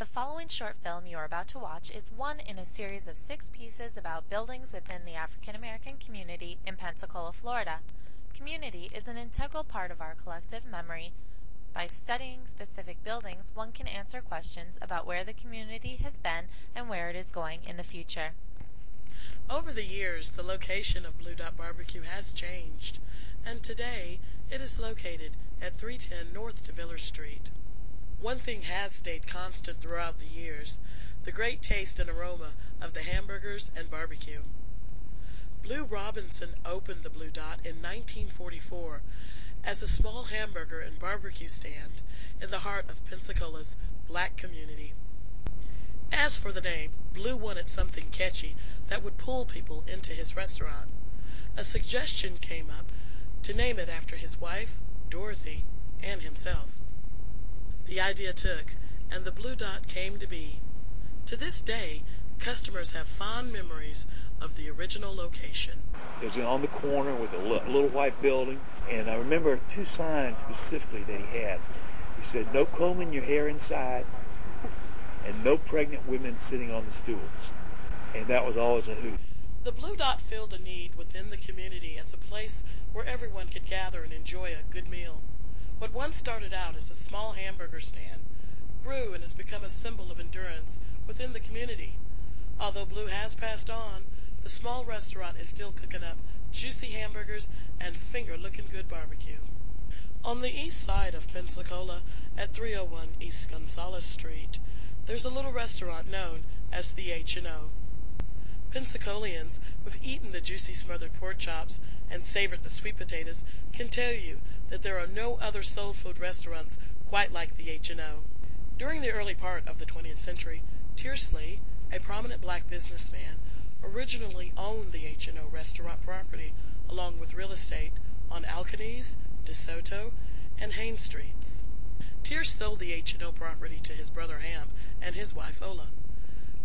The following short film you are about to watch is one in a series of 6 pieces about buildings within the African American community in Pensacola, Florida. Community is an integral part of our collective memory. By studying specific buildings, one can answer questions about where the community has been and where it is going in the future. Over the years, the location of Blue Dot Barbecue has changed, and today it is located at 310 North DeVilliers Street. One thing has stayed constant throughout the years, the great taste and aroma of the hamburgers and barbecue. Blue Robinson opened the Blue Dot in 1944 as a small hamburger and barbecue stand in the heart of Pensacola's black community. As for the name, Blue wanted something catchy that would pull people into his restaurant. A suggestion came up to name it after his wife, Dorothy, and himself. The idea took, and the Blue Dot came to be. To this day, customers have fond memories of the original location. It was on the corner with a little white building, and I remember 2 signs specifically that he had. He said, "No combing your hair inside," and "No pregnant women sitting on the stools." And that was always a hoot. The Blue Dot filled a need within the community as a place where everyone could gather and enjoy a good meal. What once started out as a small hamburger stand grew and has become a symbol of endurance within the community. Although Blue has passed on, the small restaurant is still cooking up juicy hamburgers and finger-looking good barbecue. On the east side of Pensacola, at 301 East Gonzales Street, there's a little restaurant known as the H&O. Pensacolians who've eaten the juicy smothered pork chops and savored the sweet potatoes can tell you that there are no other soul food restaurants quite like the H&O. During the early part of the 20th century, Tearsley, a prominent black businessman, originally owned the H&O restaurant property along with real estate on Alcanese, DeSoto, and Haines Streets. Tears sold the H&O property to his brother Hamp and his wife Ola.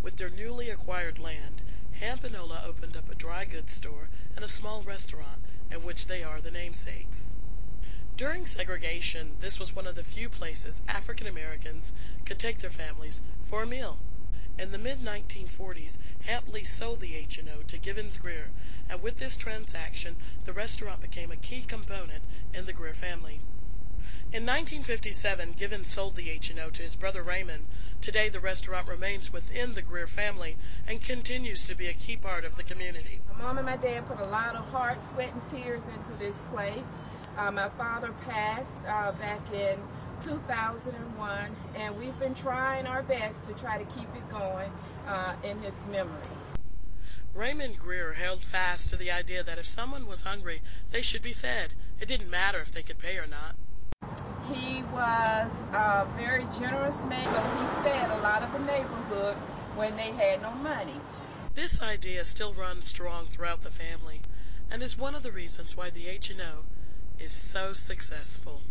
With their newly acquired land, Hamp and Ola opened up a dry goods store and a small restaurant in which they are the namesakes. During segregation, this was one of the few places African Americans could take their families for a meal. In the mid-1940s, Hamp sold the H&O to Givens Greer, and with this transaction, the restaurant became a key component in the Greer family. In 1957, Givens sold the H&O to his brother Raymond. Today, the restaurant remains within the Greer family and continues to be a key part of the community. My mom and my dad put a lot of heart, sweat, and tears into this place. My father passed back in 2001, and we've been trying our best to try to keep it going in his memory. Raymond Greer held fast to the idea that if someone was hungry, they should be fed. It didn't matter if they could pay or not. He was a very generous man, but he fed a lot of the neighborhood when they had no money. This idea still runs strong throughout the family and is one of the reasons why the H&O is so successful.